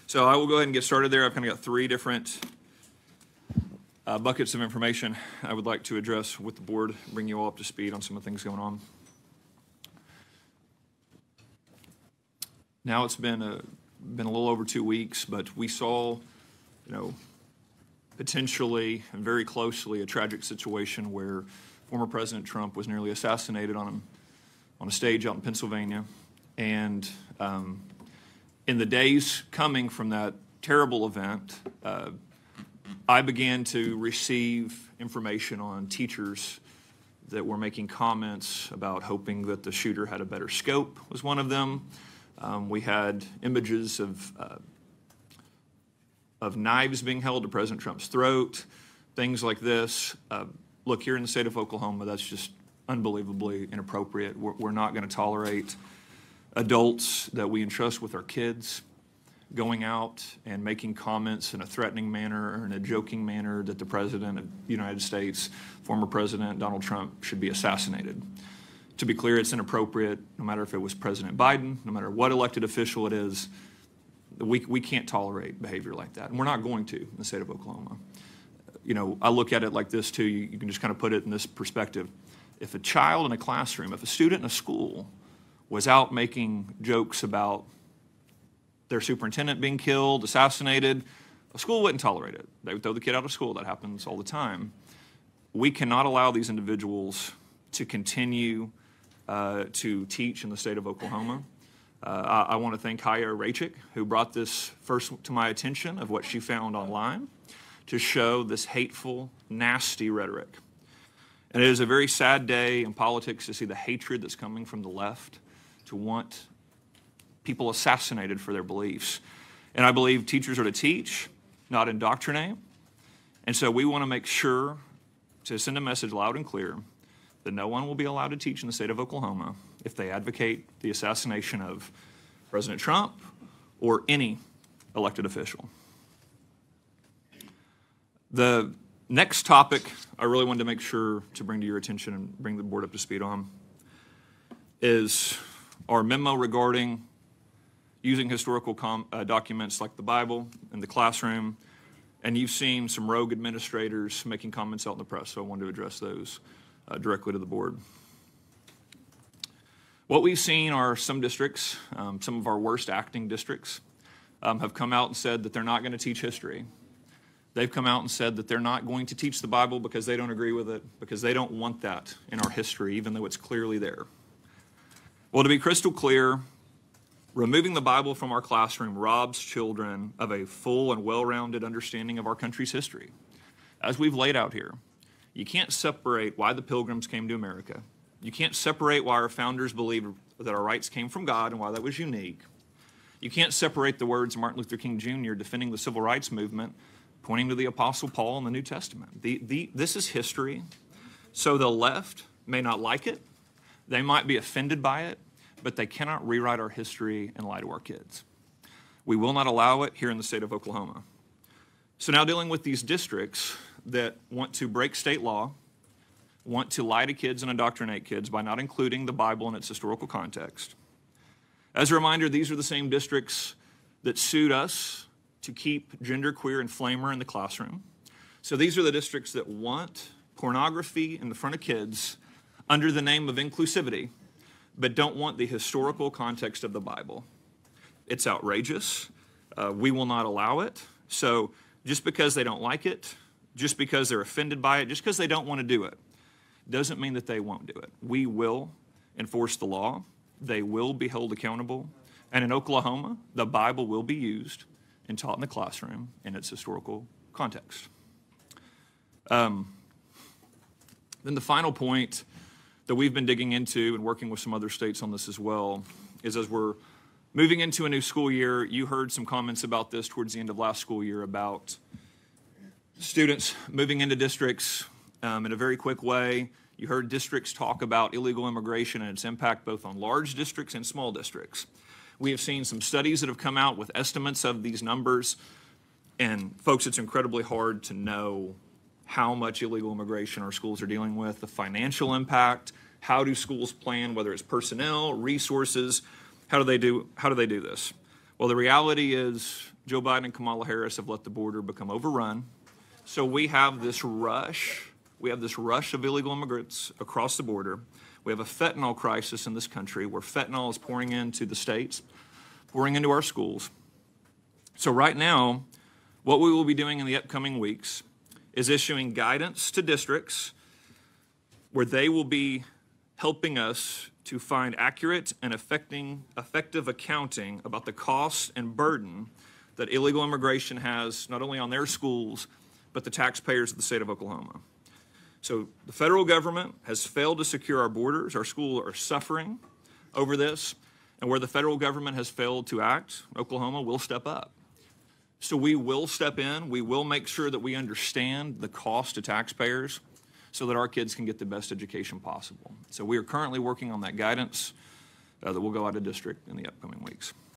So I will go ahead and get started there. I've kind of got three different buckets of information I would like to address with the board, bring you all up to speed on some of the things going on. Now it's been a little over 2 weeks, but we saw, potentially and very closely a tragic situation where former President Trump was nearly assassinated on a stage out in Pennsylvania. And in the days coming from that terrible event, I began to receive information on teachers that were making comments about hoping that the shooter had a better scope, was one of them. We had images of knives being held to President Trump's throat, things like this. Look, here in the state of Oklahoma, that's just unbelievably inappropriate. We're not going to tolerate adults that we entrust with our kids going out and making comments in a threatening manner or in a joking manner that the President of the United States, former President Donald Trump, should be assassinated. To be clear, it's inappropriate, no matter if it was President Biden, no matter what elected official it is. We can't tolerate behavior like that, and we're not going to in the state of Oklahoma. I look at it like this too. You can just kind of put it in this perspective. If a child in a classroom, if a student in a school was out making jokes about their superintendent being killed, assassinated, a school wouldn't tolerate it. They would throw the kid out of school. That happens all the time. We cannot allow these individuals to continue to teach in the state of Oklahoma. I want to thank Haya Rachik, who brought this first to my attention of what she found online to show this hateful, nasty rhetoric. And it is a very sad day in politics to see the hatred that's coming from the left to want people assassinated for their beliefs. And I believe teachers are to teach, not indoctrinate. And so we want to make sure to send a message loud and clear that no one will be allowed to teach in the state of Oklahoma if they advocate the assassination of President Trump or any elected official. The next topic I really wanted to make sure to bring to your attention and bring the board up to speed on is our memo regarding using historical documents like the Bible in the classroom. And you've seen some rogue administrators making comments out in the press, so I wanted to address those directly to the board. What we've seen are some districts, some of our worst acting districts, have come out and said that they're not going to teach history. They've come out and said that they're not going to teach the Bible because they don't agree with it, because they don't want that in our history, even though it's clearly there. Well, to be crystal clear, removing the Bible from our classroom robs children of a full and well-rounded understanding of our country's history. As we've laid out here, you can't separate why the Pilgrims came to America. You can't separate why our founders believed that our rights came from God and why that was unique. You can't separate the words of Martin Luther King Jr. defending the civil rights movement, pointing to the Apostle Paul in the New Testament. This is history. So the left may not like it. They might be offended by it, but they cannot rewrite our history and lie to our kids. We will not allow it here in the state of Oklahoma. So now dealing with these districts that want to break state law, want to lie to kids and indoctrinate kids by not including the Bible in its historical context. As a reminder, these are the same districts that sued us to keep genderqueer and flamer in the classroom. So these are the districts that want pornography in the front of kids under the name of inclusivity, but don't want the historical context of the Bible. It's outrageous. We will not allow it. So just because they don't like it, just because they're offended by it, just because they don't want to do it, doesn't mean that they won't do it. We will enforce the law. They will be held accountable. And in Oklahoma, the Bible will be used and taught in the classroom in its historical context. Then the final point that we've been digging into and working with some other states on this as well is as we're moving into a new school year, you heard some comments about this towards the end of last school year about students moving into districts in a very quick way. You heard districts talk about illegal immigration and its impact both on large districts and small districts. We have seen some studies that have come out with estimates of these numbers. And folks, it's incredibly hard to know how much illegal immigration our schools are dealing with, the financial impact, how do schools plan, whether it's personnel, resources, how do they do this? Well, the reality is Joe Biden and Kamala Harris have let the border become overrun. So we have this rush. We have this rush of illegal immigrants across the border. We have a fentanyl crisis in this country where fentanyl is pouring into the states, pouring into our schools. So right now, what we will be doing in the upcoming weeks is issuing guidance to districts where they will be helping us to find accurate and effective accounting about the costs and burden that illegal immigration has not only on their schools, but the taxpayers of the state of Oklahoma. So the federal government has failed to secure our borders. Our schools are suffering over this. And where the federal government has failed to act, Oklahoma will step up. So we will step in. We will make sure that we understand the cost to taxpayers so that our kids can get the best education possible. So we are currently working on that guidance that will go out of district in the upcoming weeks.